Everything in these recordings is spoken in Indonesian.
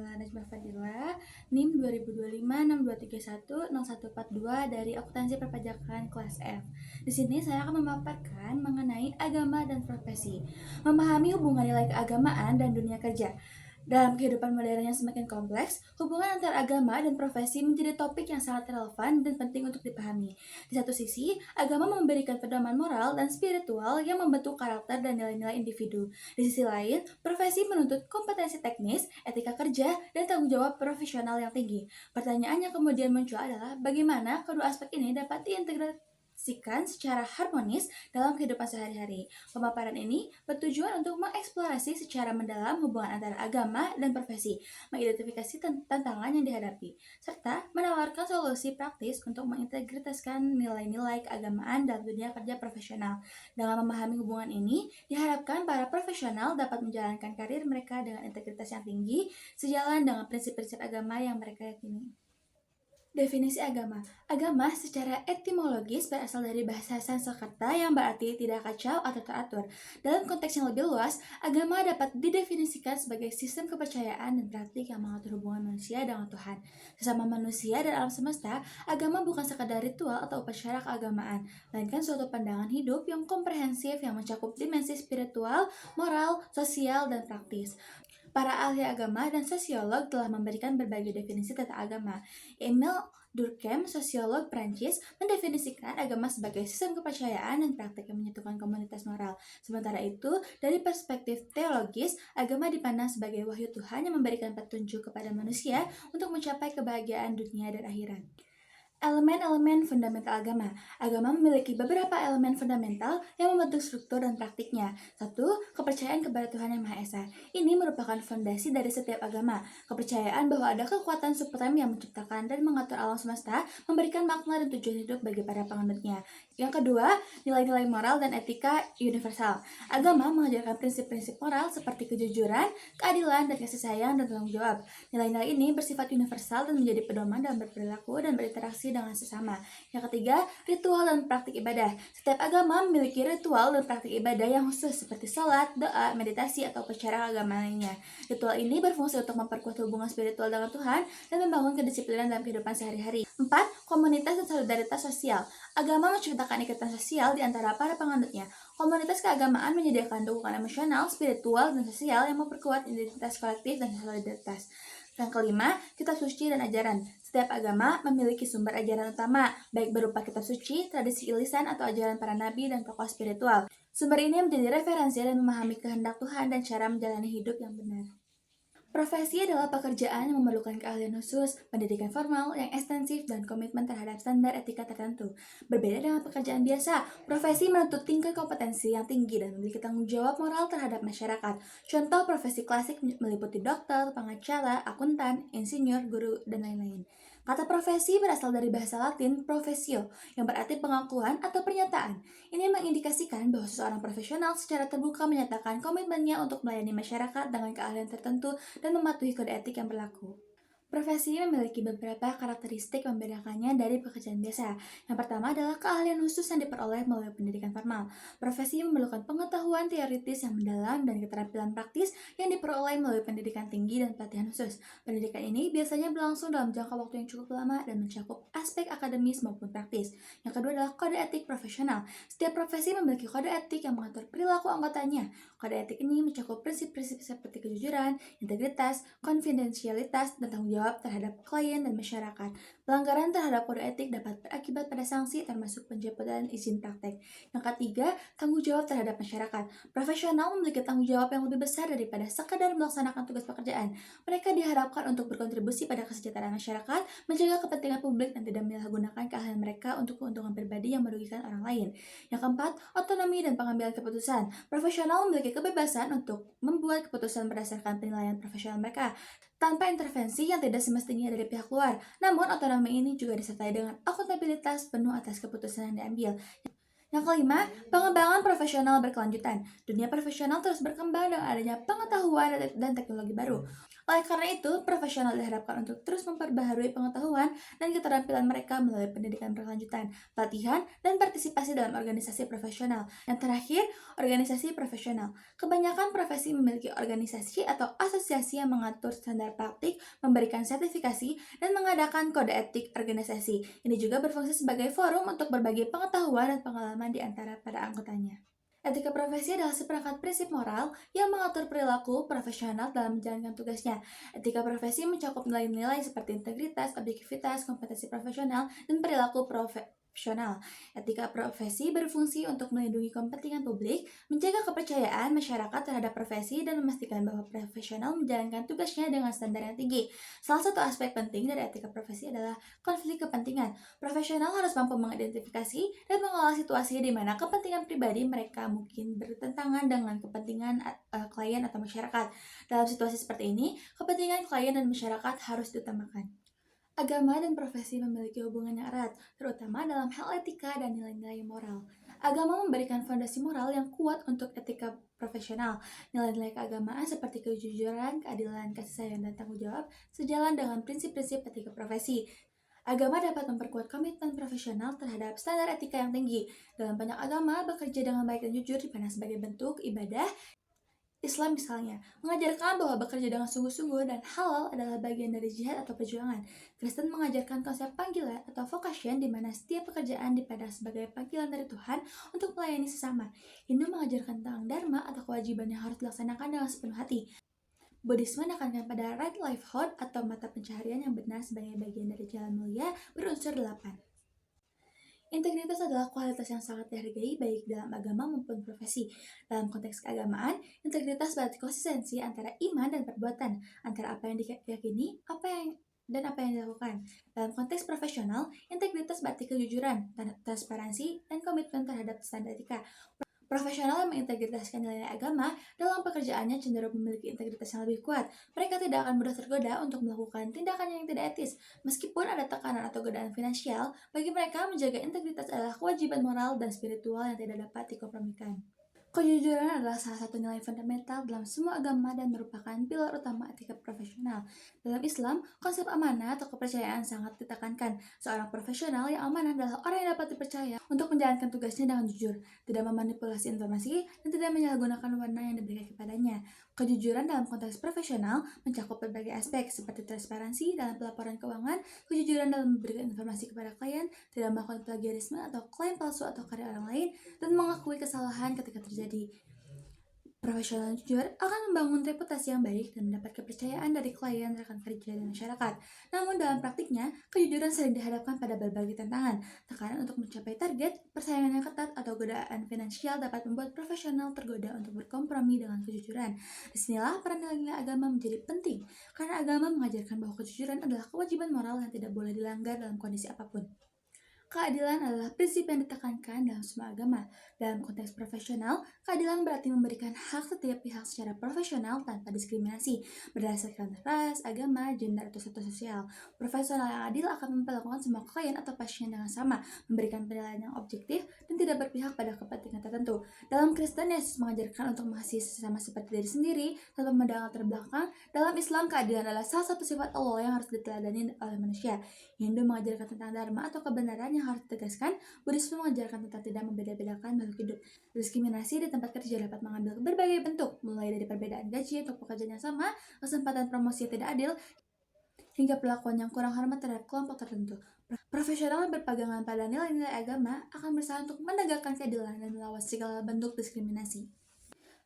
Nila Najma Fadila, NIM 202562310142 dari Akuntansi Perpajakan kelas F. Di sini saya akan memaparkan mengenai agama dan profesi, memahami hubungan nilai keagamaan dan dunia kerja. Dalam kehidupan modern yang semakin kompleks, hubungan antara agama dan profesi menjadi topik yang sangat relevan dan penting untuk dipahami. Di satu sisi, agama memberikan pedoman moral dan spiritual yang membentuk karakter dan nilai-nilai individu. Di sisi lain, profesi menuntut kompetensi teknis, etika kerja, dan tanggung jawab profesional yang tinggi. Pertanyaan yang kemudian muncul adalah bagaimana kedua aspek ini dapat diintegrasikan secara harmonis dalam kehidupan sehari-hari. Pemaparan ini bertujuan untuk mengeksplorasi secara mendalam hubungan antara agama dan profesi, mengidentifikasi tantangan yang dihadapi, serta menawarkan solusi praktis untuk mengintegrasikan nilai-nilai keagamaan dalam dunia kerja profesional. Dengan memahami hubungan ini, diharapkan para profesional dapat menjalankan karir mereka dengan integritas yang tinggi, sejalan dengan prinsip-prinsip agama yang mereka yakini. Definisi agama. Agama secara etimologis berasal dari bahasa Sanskerta yang berarti tidak kacau atau teratur. Dalam konteks yang lebih luas, agama dapat didefinisikan sebagai sistem kepercayaan dan praktik yang mengatur hubungan manusia dengan Tuhan. Sesama manusia dan alam semesta, agama bukan sekadar ritual atau upacara keagamaan, melainkan suatu pandangan hidup yang komprehensif yang mencakup dimensi spiritual, moral, sosial, dan praktis. Para ahli agama dan sosiolog telah memberikan berbagai definisi tentang agama. Emile Durkheim, sosiolog Prancis, mendefinisikan agama sebagai sistem kepercayaan dan praktik yang menyatukan komunitas moral. Sementara itu, dari perspektif teologis, agama dipandang sebagai wahyu Tuhan yang memberikan petunjuk kepada manusia untuk mencapai kebahagiaan dunia dan akhirat. Elemen-elemen fundamental agama. Agama memiliki beberapa elemen fundamental yang membentuk struktur dan praktiknya. 1. Kepercayaan kepada Tuhan Yang Maha Esa. Ini merupakan fondasi dari setiap agama. Kepercayaan bahwa ada kekuatan suprem yang menciptakan dan mengatur alam semesta, memberikan makna dan tujuan hidup bagi para penganutnya. Yang kedua, nilai-nilai moral dan etika universal. Agama mengajarkan prinsip-prinsip moral seperti kejujuran, keadilan, dan kasih sayang dan tanggung jawab. Nilai-nilai ini bersifat universal dan menjadi pedoman dalam berperilaku dan berinteraksi dengan sesama. Yang ketiga, ritual dan praktik ibadah. Setiap agama memiliki ritual dan praktik ibadah yang khusus seperti sholat, doa, meditasi, atau upacara agama lainnya. Ritual ini berfungsi untuk memperkuat hubungan spiritual dengan Tuhan dan membangun kedisiplinan dalam kehidupan sehari-hari. 4. Komunitas dan solidaritas sosial. Agama menciptakan ikatan sosial di antara para penganutnya. Komunitas keagamaan menyediakan dukungan emosional, spiritual, dan sosial yang memperkuat identitas kolektif dan solidaritas. Yang kelima, kitab suci dan ajaran. Setiap agama memiliki sumber ajaran utama, baik berupa kitab suci, tradisi lisan, atau ajaran para nabi dan tokoh spiritual. Sumber ini menjadi referensi dan memahami kehendak Tuhan dan cara menjalani hidup yang benar. Profesi adalah pekerjaan yang memerlukan keahlian khusus, pendidikan formal yang ekstensif, dan komitmen terhadap standar etika tertentu. Berbeda dengan pekerjaan biasa, profesi menuntut tingkat kompetensi yang tinggi dan memiliki tanggung jawab moral terhadap masyarakat. Contoh profesi klasik meliputi dokter, pengacara, akuntan, insinyur, guru, dan lain-lain. Kata profesi berasal dari bahasa Latin professio, yang berarti pengakuan atau pernyataan. Ini mengindikasikan bahwa seseorang profesional secara terbuka menyatakan komitmennya untuk melayani masyarakat dengan keahlian tertentu dan mematuhi kode etik yang berlaku. Profesi memiliki beberapa karakteristik membedakannya dari pekerjaan biasa. Yang pertama adalah keahlian khusus yang diperoleh melalui pendidikan formal. Profesi memerlukan pengetahuan teoritis yang mendalam dan keterampilan praktis yang diperoleh melalui pendidikan tinggi dan pelatihan khusus. Pendidikan ini biasanya berlangsung dalam jangka waktu yang cukup lama dan mencakup aspek akademis maupun praktis. Yang kedua adalah kode etik profesional. Setiap profesi memiliki kode etik yang mengatur perilaku anggotanya. Kode etik ini mencakup prinsip-prinsip seperti kejujuran, integritas, konfidensialitas, dan tanggung jawab terhadap klien dan masyarakat. Pelanggaran terhadap kode etik dapat berakibat pada sanksi termasuk pencabutan izin praktek. Yang ketiga, tanggung jawab terhadap masyarakat. Profesional memiliki tanggung jawab yang lebih besar daripada sekadar melaksanakan tugas pekerjaan. Mereka diharapkan untuk berkontribusi pada kesejahteraan masyarakat, menjaga kepentingan publik, dan tidak menyalahgunakan keahlian mereka untuk keuntungan pribadi yang merugikan orang lain. Yang keempat, otonomi dan pengambilan keputusan. Profesional memiliki kebebasan untuk membuat keputusan berdasarkan penilaian profesional mereka, tanpa intervensi yang tidak semestinya dari pihak luar. Namun, otonomi ini juga disertai dengan akuntabilitas penuh atas keputusan yang diambil. Yang kelima, pengembangan profesional berkelanjutan. Dunia profesional terus berkembang dengan adanya pengetahuan dan teknologi baru. Oleh karena itu, profesional diharapkan untuk terus memperbaharui pengetahuan dan keterampilan mereka melalui pendidikan berkelanjutan, pelatihan, dan partisipasi dalam organisasi profesional. Yang terakhir, organisasi profesional. Kebanyakan profesi memiliki organisasi atau asosiasi yang mengatur standar praktik, memberikan sertifikasi, dan mengadakan kode etik organisasi. Ini juga berfungsi sebagai forum untuk berbagi pengetahuan dan pengalaman di antara para anggotanya. Etika profesi adalah seperangkat prinsip moral yang mengatur perilaku profesional dalam menjalankan tugasnya. Etika profesi mencakup nilai-nilai seperti integritas, objektivitas, kompetensi profesional, dan perilaku profesional. Etika profesi berfungsi untuk melindungi kepentingan publik, menjaga kepercayaan masyarakat terhadap profesi, dan memastikan bahwa profesional menjalankan tugasnya dengan standar yang tinggi. Salah satu aspek penting dari etika profesi adalah konflik kepentingan. Profesional harus mampu mengidentifikasi dan mengolah situasi di mana kepentingan pribadi mereka mungkin bertentangan dengan kepentingan klien atau masyarakat. Dalam situasi seperti ini, kepentingan klien dan masyarakat harus diutamakan. Agama dan profesi memiliki hubungan yang erat, terutama dalam hal etika dan nilai-nilai moral. Agama memberikan fondasi moral yang kuat untuk etika profesional. Nilai-nilai keagamaan seperti kejujuran, keadilan, kasih sayang, dan tanggung jawab sejalan dengan prinsip-prinsip etika profesi. Agama dapat memperkuat komitmen profesional terhadap standar etika yang tinggi. Dalam banyak agama, bekerja dengan baik dan jujur dipandang sebagai bentuk ibadah. Islam misalnya, mengajarkan bahwa bekerja dengan sungguh-sungguh dan halal adalah bagian dari jihad atau perjuangan. Kristen mengajarkan konsep panggilan atau vocation di mana setiap pekerjaan dipandang sebagai panggilan dari Tuhan untuk melayani sesama. Hindu mengajarkan tentang dharma atau kewajiban yang harus dilaksanakan dengan sepenuh hati. Buddhisme menekankan pada right livelihood atau mata pencaharian yang benar sebagai bagian dari jalan mulia berunsur 8. Integritas adalah kualitas yang sangat dihargai baik dalam agama maupun profesi. Dalam konteks keagamaan, integritas berarti konsistensi antara iman dan perbuatan, antara apa yang diyakini, apa yang dilakukan. Dalam konteks profesional, integritas berarti kejujuran, transparansi, dan komitmen terhadap standar etika. Profesional yang mengintegritaskan nilai agama dalam pekerjaannya cenderung memiliki integritas yang lebih kuat. Mereka tidak akan mudah tergoda untuk melakukan tindakan yang tidak etis. Meskipun ada tekanan atau godaan finansial, bagi mereka menjaga integritas adalah kewajiban moral dan spiritual yang tidak dapat dikompromikan. Kejujuran adalah salah satu nilai fundamental dalam semua agama dan merupakan pilar utama etika profesional. Dalam Islam, konsep amanah atau kepercayaan sangat ditekankan. Seorang profesional yang amanah adalah orang yang dapat dipercaya untuk menjalankan tugasnya dengan jujur, tidak memanipulasi informasi, dan tidak menyalahgunakan wewenang yang diberikan kepadanya. Kejujuran dalam konteks profesional mencakup berbagai aspek seperti transparansi dalam pelaporan keuangan, kejujuran dalam memberikan informasi kepada klien, tidak melakukan plagiarisme atau klaim palsu atau karya orang lain, dan mengakui kesalahan ketika terjadi. Profesional jujur akan membangun reputasi yang baik dan mendapat kepercayaan dari klien, rekan kerja, dan masyarakat. Namun dalam praktiknya, kejujuran sering dihadapkan pada berbagai tantangan. Tekanan untuk mencapai target, persaingan yang ketat, atau godaan finansial dapat membuat profesional tergoda untuk berkompromi dengan kejujuran. Disinilah peran nilai-nilai agama menjadi penting, karena agama mengajarkan bahwa kejujuran adalah kewajiban moral yang tidak boleh dilanggar dalam kondisi apapun. Keadilan adalah prinsip yang ditekankan dalam semua agama. Dalam konteks profesional, keadilan berarti memberikan hak setiap pihak secara profesional tanpa diskriminasi, berdasarkan ras, agama, gender, atau status sosial. Profesional yang adil akan memperlakukan semua klien atau pasien dengan sama, memberikan penilaian yang objektif, dan tidak berpihak pada kepentingan tertentu. Dalam Kristen, Yesus mengajarkan untuk mengasihi sesama seperti diri sendiri, tanpa memandang latar belakang. Dalam Islam, keadilan adalah salah satu sifat Allah yang harus diteladani oleh manusia. Hindu mengajarkan tentang dharma atau kebenaran yang harus ditegaskan. Buddhisme mengajarkan tentang tidak membeda-bedakan makhluk hidup. Diskriminasi di tempat kerja dapat mengambil berbagai bentuk, mulai dari perbedaan gaji untuk pekerjaan yang sama, kesempatan promosi yang tidak adil, hingga perlakuan yang kurang hormat terhadap kelompok tertentu. Profesional yang berpegangan pada nilai-nilai agama akan berusaha untuk menegakkan keadilan dan melawan segala bentuk diskriminasi.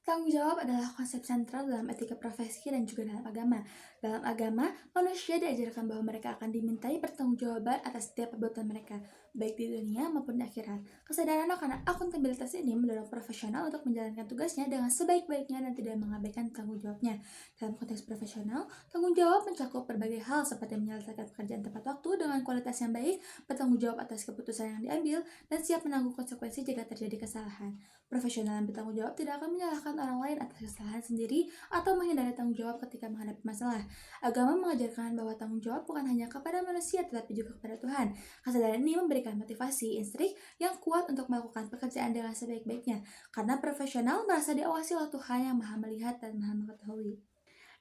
Tanggung jawab adalah konsep sentral dalam etika profesi dan juga dalam agama. Dalam agama, manusia diajarkan bahwa mereka akan dimintai pertanggungjawaban atas setiap perbuatan mereka, baik di dunia maupun di akhirat. Kesadaran akan akuntabilitas ini mendorong profesional untuk menjalankan tugasnya dengan sebaik-baiknya dan tidak mengabaikan tanggung jawabnya. Dalam konteks profesional, tanggung jawab mencakup berbagai hal seperti menyelesaikan pekerjaan tepat waktu dengan kualitas yang baik, bertanggung jawab atas keputusan yang diambil, dan siap menanggung konsekuensi jika terjadi kesalahan. Profesional yang bertanggung jawab tidak akan menyalahkan orang lain atas kesalahan sendiri atau menghindari tanggung jawab ketika menghadapi masalah. Agama mengajarkan bahwa tanggung jawab bukan hanya kepada manusia tetapi juga kepada Tuhan. Kesadaran ini memberikan motivasi instrik yang kuat untuk melakukan pekerjaan dengan sebaik-baiknya, karena profesional merasa diawasi oleh Tuhan yang maha melihat dan maha mengetahui.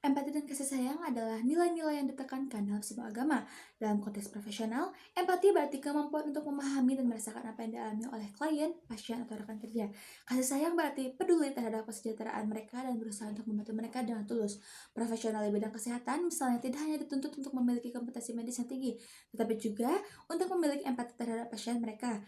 Empati dan kasih sayang adalah nilai-nilai yang ditekankan dalam sebuah agama. Dalam konteks profesional, empati berarti kemampuan untuk memahami dan merasakan apa yang dialami oleh klien, pasien, atau rekan kerja. Kasih sayang berarti peduli terhadap kesejahteraan mereka dan berusaha untuk membantu mereka dengan tulus. Profesional di bidang kesehatan misalnya tidak hanya dituntut untuk memiliki kompetensi medis yang tinggi, tetapi juga untuk memiliki empati terhadap pasien mereka.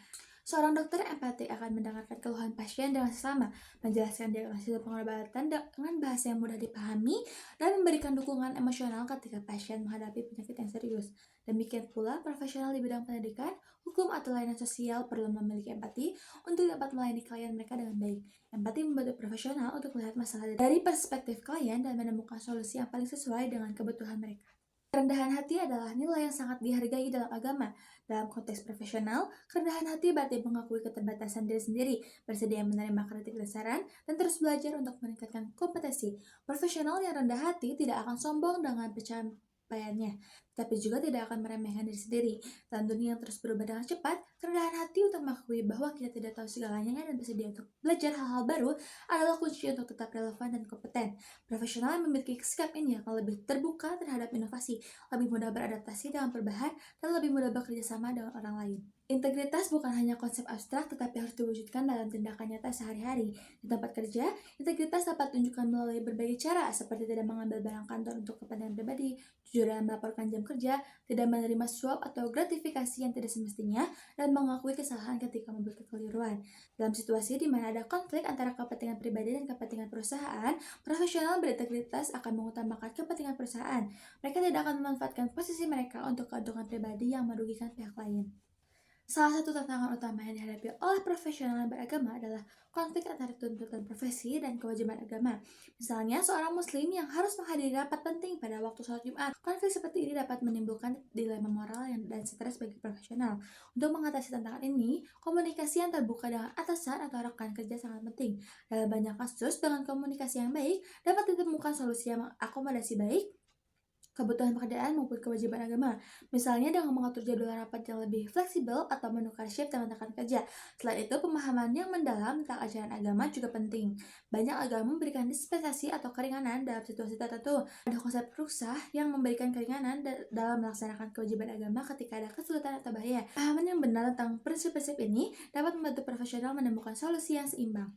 Seorang dokter empati akan mendengarkan keluhan pasien dengan seksama, menjelaskan diagnosis dan pengobatan dengan bahasa yang mudah dipahami, dan memberikan dukungan emosional ketika pasien menghadapi penyakit yang serius. Demikian pula, profesional di bidang pendidikan, hukum, atau layanan sosial perlu memiliki empati untuk dapat melayani klien mereka dengan baik. Empati membantu profesional untuk melihat masalah dari perspektif klien dan menemukan solusi yang paling sesuai dengan kebutuhan mereka. Kerendahan hati adalah nilai yang sangat dihargai dalam agama. Dalam konteks profesional, kerendahan hati berarti mengakui keterbatasan diri sendiri, bersedia menerima kritik dan saran, dan terus belajar untuk meningkatkan kompetensi. Profesional yang rendah hati tidak akan sombong dengan pencapaiannya, tapi juga tidak akan meremehkan diri sendiri. Dalam dunia yang terus berubah dengan cepat, kerendahan hati untuk mengakui bahwa kita tidak tahu segalanya dan bersedia untuk belajar hal-hal baru adalah kunci untuk tetap relevan dan kompeten. Profesional yang memiliki sikap ini akan lebih terbuka terhadap inovasi, lebih mudah beradaptasi dalam perubahan, dan lebih mudah bekerja sama dengan orang lain. Integritas bukan hanya konsep abstrak tetapi harus diwujudkan dalam tindakan nyata sehari-hari. Di tempat kerja, integritas dapat ditunjukkan melalui berbagai cara seperti tidak mengambil barang kantor untuk kepentingan pribadi, jujur dalam melaporkan jam kerja, tidak menerima suap atau gratifikasi yang tidak semestinya, dan mengakui kesalahan ketika membuat kekeliruan. Dalam situasi di mana ada konflik antara kepentingan pribadi dan kepentingan perusahaan, profesional berintegritas akan mengutamakan kepentingan perusahaan. Mereka tidak akan memanfaatkan posisi mereka untuk keuntungan pribadi yang merugikan pihak lain. Salah satu tantangan utama yang dihadapi oleh profesional yang beragama adalah konflik antara tuntutan profesi dan kewajiban agama. Misalnya, seorang muslim yang harus menghadiri rapat penting pada waktu sholat Jumat. Konflik seperti ini dapat menimbulkan dilema moral dan stres bagi profesional. Untuk mengatasi tantangan ini, komunikasi yang terbuka dengan atasan atau rekan kerja sangat penting. Dalam banyak kasus, dengan komunikasi yang baik, dapat ditemukan solusi yang mengakomodasi baik kebutuhan pekerjaan maupun kewajiban agama. Misalnya dengan mengatur jadwal rapat yang lebih fleksibel atau menukar shift dengan rekan kerja. Selain itu, pemahaman yang mendalam tentang ajaran agama juga penting. Banyak agama memberikan dispensasi atau keringanan dalam situasi tertentu. Ada konsep rukhsah yang memberikan keringanan dalam melaksanakan kewajiban agama ketika ada kesulitan atau bahaya. Pemahaman yang benar tentang prinsip-prinsip ini dapat membantu profesional menemukan solusi yang seimbang.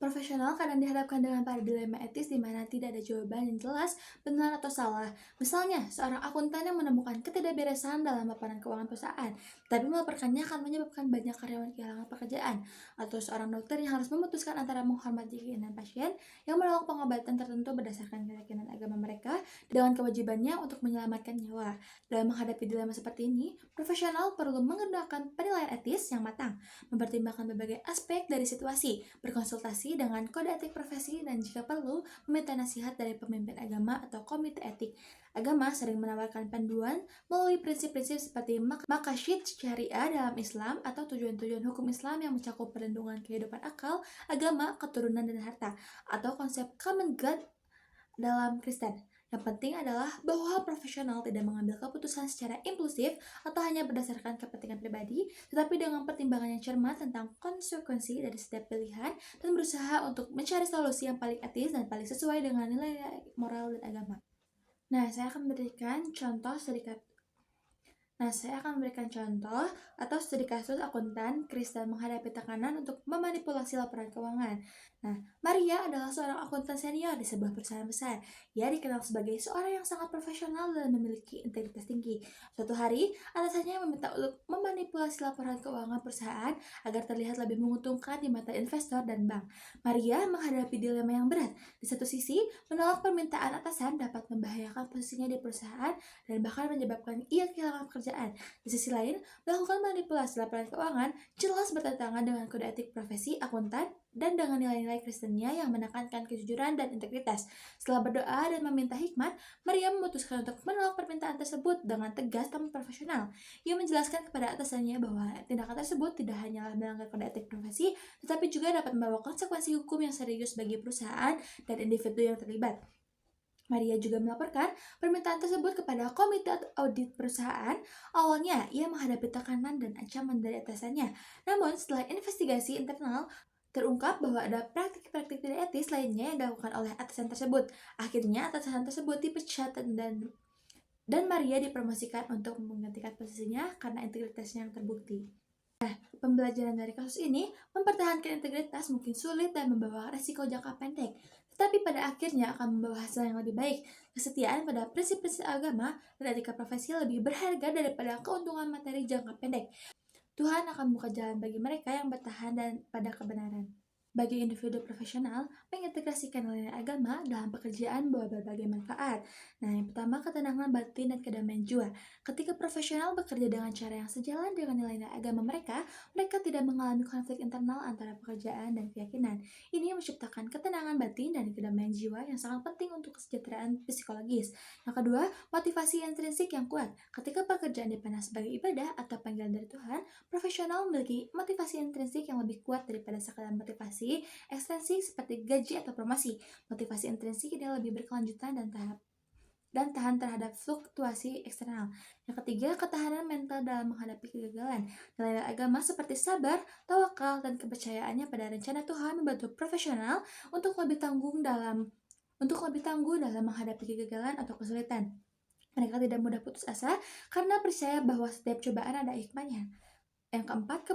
Profesional kadang dihadapkan dengan pada dilema etis di mana tidak ada jawaban yang jelas, benar atau salah. Misalnya, seorang akuntan yang menemukan ketidakberesan dalam laporan keuangan perusahaan, tapi melaporkannya akan menyebabkan banyak karyawan kehilangan pekerjaan. Atau seorang dokter yang harus memutuskan antara menghormati keinginan pasien yang menolak pengobatan tertentu berdasarkan keyakinan agama mereka dengan kewajibannya untuk menyelamatkan nyawa. Dalam menghadapi dilema seperti ini, profesional perlu menggunakan penilaian etis yang matang, mempertimbangkan berbagai aspek dari situasi, berkonsultasi dengan kode etik profesi, dan jika perlu, meminta nasihat dari pemimpin agama atau komite etik. Agama sering menawarkan panduan melalui prinsip-prinsip seperti maqasid syariah dalam Islam atau tujuan-tujuan hukum Islam yang mencakup perlindungan kehidupan akal, agama, keturunan, dan harta, atau konsep common good dalam Kristen. Yang penting adalah bahwa profesional tidak mengambil keputusan secara impulsif atau hanya berdasarkan kepentingan pribadi, tetapi dengan pertimbangan yang cermat tentang konsekuensi dari setiap pilihan dan berusaha untuk mencari solusi yang paling etis dan paling sesuai dengan nilai moral dan agama. Nah, saya akan memberikan contoh atau studi kasus akuntan Kristen menghadapi tekanan untuk memanipulasi laporan keuangan. Nah, Maria adalah seorang akuntan senior di sebuah perusahaan besar. Ia dikenal sebagai seorang yang sangat profesional dan memiliki integritas tinggi. Suatu hari, atasannya meminta untuk memanipulasi laporan keuangan perusahaan agar terlihat lebih menguntungkan di mata investor dan bank. Maria menghadapi dilema yang berat. Di satu sisi, menolak permintaan atasan dapat membahayakan posisinya di perusahaan dan bahkan menyebabkan ia kehilangan pekerjaan. Di sisi lain, melakukan manipulasi laporan keuangan jelas bertentangan dengan kode etik profesi akuntan dan dengan nilai-nilai Kristennya yang menekankan kejujuran dan integritas. Setelah berdoa dan meminta hikmat, Maria memutuskan untuk menolak permintaan tersebut dengan tegas dan profesional. Ia menjelaskan kepada atasannya bahwa tindakan tersebut tidak hanyalah melanggar kode etik profesi, tetapi juga dapat membawa konsekuensi hukum yang serius bagi perusahaan dan individu yang terlibat. Maria juga melaporkan permintaan tersebut kepada komite audit perusahaan. Awalnya, ia menghadapi tekanan dan ancaman dari atasannya. Namun, setelah investigasi internal, Terungkap bahwa ada praktik-praktik tidak etis lainnya yang dilakukan oleh atasan tersebut. Akhirnya atasan tersebut dipecat dan Maria dipromosikan untuk menggantikan posisinya karena integritasnya yang terbukti. Pembelajaran dari kasus ini mempertahankan integritas mungkin sulit dan membawa resiko jangka pendek, tetapi pada akhirnya akan membawa hasil yang lebih baik. Kesetiaan pada prinsip-prinsip agama dan etika profesi lebih berharga daripada keuntungan materi jangka pendek. Tuhan akan membuka jalan bagi mereka yang bertahan dan pada kebenaran. Bagi individu profesional, mengintegrasikan nilai agama dalam pekerjaan membawa berbagai manfaat. Nah, yang pertama, ketenangan batin dan kedamaian jiwa. Ketika profesional bekerja dengan cara yang sejalan dengan nilai-nilai agama mereka, mereka tidak mengalami konflik internal antara pekerjaan dan keyakinan. Ini menciptakan ketenangan batin dan kedamaian jiwa yang sangat penting untuk kesejahteraan psikologis. Yang kedua, motivasi intrinsik yang kuat. Ketika pekerjaan dipandang sebagai ibadah atau panggilan dari Tuhan, profesional memiliki motivasi intrinsik yang lebih kuat daripada sekadar motivasi ekstrinsik seperti gaji atau promosi. Motivasi intrinsik ini lebih berkelanjutan dan tahan terhadap fluktuasi eksternal. Yang ketiga, ketahanan mental dalam menghadapi kegagalan. Nilai agama seperti sabar, tawakal, dan kepercayaannya pada rencana Tuhan membantu profesional untuk lebih tangguh dalam menghadapi kegagalan atau kesulitan. Mereka tidak mudah putus asa karena percaya bahwa setiap cobaan ada hikmahnya. Yang keempat,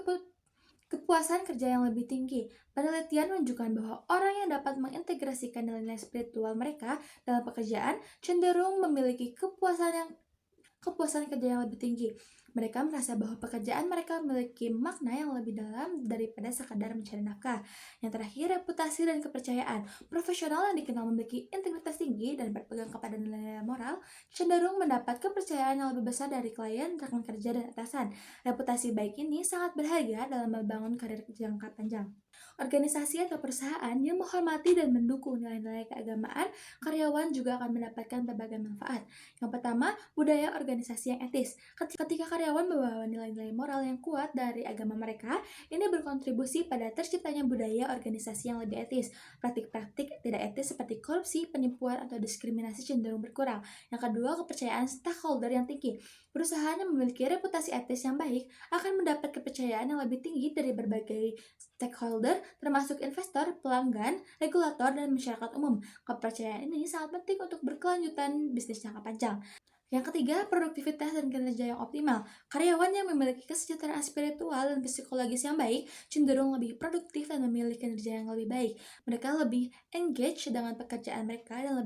kepuasan kerja yang lebih tinggi. Penelitian menunjukkan bahwa orang yang dapat mengintegrasikan nilai-nilai spiritual mereka dalam pekerjaan cenderung memiliki kepuasan kerja yang lebih tinggi. Mereka merasa bahwa pekerjaan mereka memiliki makna yang lebih dalam daripada sekadar mencari nafkah. Yang terakhir, reputasi dan kepercayaan. Profesional yang dikenal memiliki integritas tinggi dan berpegang kepada nilai-nilai moral cenderung mendapat kepercayaan yang lebih besar dari klien, rekan kerja, dan atasan. Reputasi baik ini sangat berharga dalam membangun karir jangka panjang. Organisasi atau perusahaan yang menghormati dan mendukung nilai-nilai keagamaan, karyawan juga akan mendapatkan berbagai manfaat. Yang pertama, budaya organisasi yang etis. Ketika karyawan membawa nilai-nilai moral yang kuat dari agama mereka, ini berkontribusi pada terciptanya budaya organisasi yang lebih etis. Praktik-praktik tidak etis seperti korupsi, penipuan, atau diskriminasi cenderung berkurang. Yang kedua, kepercayaan stakeholder yang tinggi. Perusahaan yang memiliki reputasi etis yang baik akan mendapat kepercayaan yang lebih tinggi dari berbagai stakeholder, termasuk investor, pelanggan, regulator, dan masyarakat umum. Kepercayaan ini sangat penting untuk berkelanjutan bisnis jangka panjang. Yang ketiga, produktivitas dan kinerja yang optimal. Karyawan yang memiliki kesejahteraan spiritual dan psikologis yang baik cenderung lebih produktif dan memiliki kinerja yang lebih baik. Mereka lebih engage dengan pekerjaan mereka dan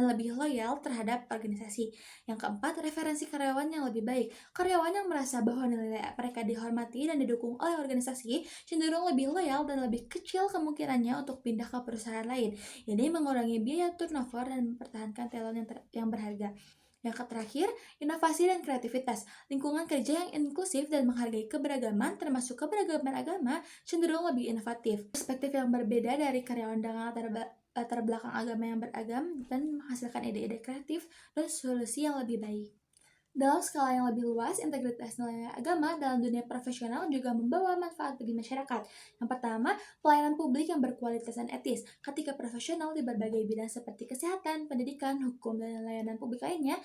lebih loyal terhadap organisasi. Yang keempat, referensi karyawan yang lebih baik. Karyawan yang merasa bahwa nilai mereka dihormati dan didukung oleh organisasi cenderung lebih loyal dan lebih kecil kemungkinannya untuk pindah ke perusahaan lain. Ini mengurangi biaya turnover dan mempertahankan talent yang berharga. Yang terakhir, inovasi dan kreativitas. Lingkungan kerja yang inklusif dan menghargai keberagaman, termasuk keberagaman agama, cenderung lebih inovatif. Perspektif yang berbeda dari karyawan dengan latar belakang agama yang beragam dan menghasilkan ide-ide kreatif dan solusi yang lebih baik. Dalam skala yang lebih luas, integritas nilai agama dalam dunia profesional juga membawa manfaat bagi masyarakat. Yang pertama, pelayanan publik yang berkualitas dan etis. Ketika profesional di berbagai bidang seperti kesehatan, pendidikan, hukum, dan layanan publik lainnya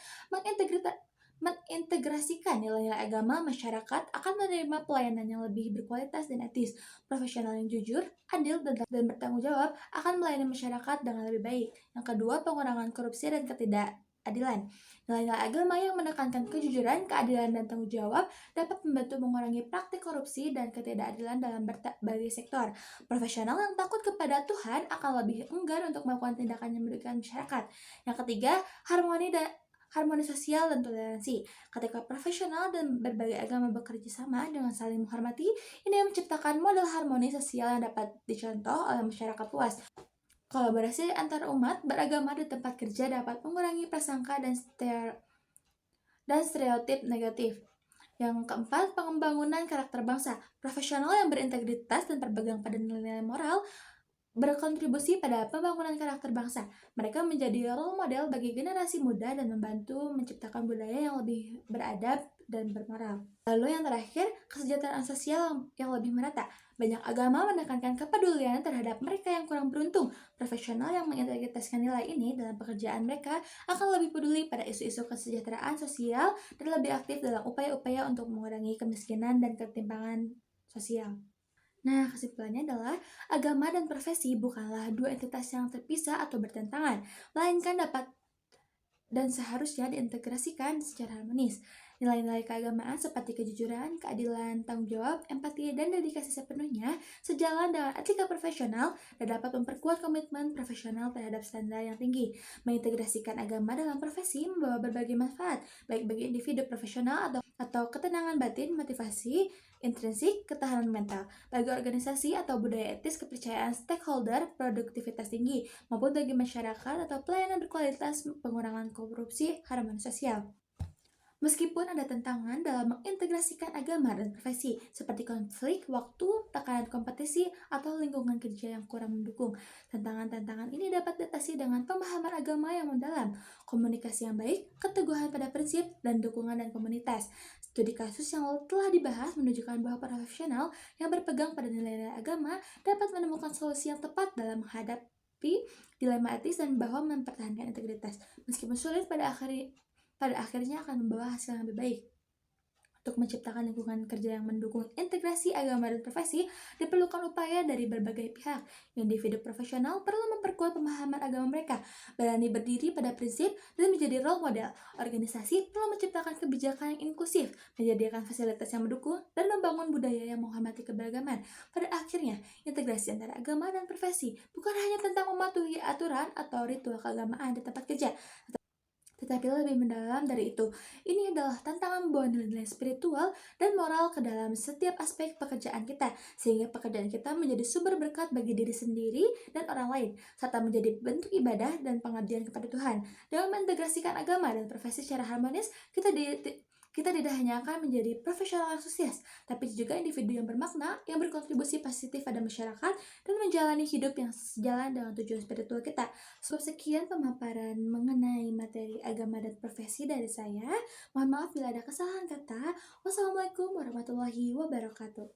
mengintegrasikan nilai agama, masyarakat akan menerima pelayanan yang lebih berkualitas dan etis. Profesional yang jujur, adil, dan bertanggung jawab akan melayani masyarakat dengan lebih baik. Yang kedua, pengurangan korupsi dan ketidakadilan. Nilai-nilai agama yang menekankan kejujuran, keadilan, dan tanggung jawab dapat membantu mengurangi praktik korupsi dan ketidakadilan dalam berbagai sektor. Profesional yang takut kepada Tuhan akan lebih enggan untuk melakukan tindakan yang merugikan masyarakat. Yang ketiga, harmoni sosial dan toleransi. Ketika profesional dan berbagai agama bekerja sama dengan saling menghormati, ini menciptakan model harmoni sosial yang dapat dicontoh oleh masyarakat luas. Kolaborasi antar umat beragama di tempat kerja dapat mengurangi prasangka dan stereotip negatif. Yang keempat, pengembangan karakter bangsa. Profesional yang berintegritas dan berpegang pada nilai-nilai moral berkontribusi pada pembangunan karakter bangsa. Mereka menjadi role model bagi generasi muda dan membantu menciptakan budaya yang lebih beradab dan bermoral. Lalu yang terakhir, kesejahteraan sosial yang lebih merata. Banyak agama menekankan kepedulian terhadap mereka yang kurang beruntung. Profesional yang mengintegritaskan nilai ini dalam pekerjaan mereka akan lebih peduli pada isu-isu kesejahteraan sosial dan lebih aktif dalam upaya-upaya untuk mengurangi kemiskinan dan ketimpangan sosial. Nah, kesimpulannya adalah agama dan profesi bukanlah dua entitas yang terpisah atau bertentangan, melainkan dapat dan seharusnya diintegrasikan secara harmonis. Nilai-nilai keagamaan seperti kejujuran, keadilan, tanggung jawab, empati, dan dedikasi sepenuhnya sejalan dengan etika profesional dan dapat memperkuat komitmen profesional terhadap standar yang tinggi. Mengintegrasikan agama dalam profesi membawa berbagai manfaat, baik bagi individu profesional atau ketenangan batin, motivasi, intrinsik, ketahanan mental. Bagi organisasi atau budaya etis, kepercayaan stakeholder, produktivitas tinggi, maupun bagi masyarakat atau pelayanan berkualitas, pengurangan korupsi, harmoni sosial. Meskipun ada tantangan dalam mengintegrasikan agama dan profesi, seperti konflik waktu, tekanan kompetisi, atau lingkungan kerja yang kurang mendukung, tantangan-tantangan ini dapat diatasi dengan pemahaman agama yang mendalam, komunikasi yang baik, keteguhan pada prinsip, dan dukungan dan komunitas. Studi kasus yang telah dibahas menunjukkan bahwa profesional yang berpegang pada nilai-nilai agama dapat menemukan solusi yang tepat dalam menghadapi dilema etis dan bahwa mempertahankan integritas. Meskipun sulit, pada akhirnya akan membawa hasil yang lebih baik. Untuk menciptakan lingkungan kerja yang mendukung integrasi agama dan profesi, diperlukan upaya dari berbagai pihak. Individu profesional perlu memperkuat pemahaman agama mereka, berani berdiri pada prinsip, dan menjadi role model. Organisasi perlu menciptakan kebijakan yang inklusif, menyediakan fasilitas yang mendukung, dan membangun budaya yang menghormati keberagaman. Pada akhirnya, integrasi antara agama dan profesi bukan hanya tentang mematuhi aturan atau ritual keagamaan di tempat kerja, tetapi lebih mendalam dari itu. Ini adalah tantangan membawa nilai-nilai spiritual dan moral ke dalam setiap aspek pekerjaan kita, sehingga pekerjaan kita menjadi sumber berkat bagi diri sendiri dan orang lain, serta menjadi bentuk ibadah dan pengabdian kepada Tuhan. Dengan mengintegrasikan agama dan profesi secara harmonis, kita tidak hanya akan menjadi profesional yang sukses, tapi juga individu yang bermakna, yang berkontribusi positif pada masyarakat, dan menjalani hidup yang sejalan dengan tujuan spiritual kita. Sekian pemaparan mengenai materi agama dan profesi dari saya. Mohon maaf bila ada kesalahan kata. Wassalamualaikum warahmatullahi wabarakatuh.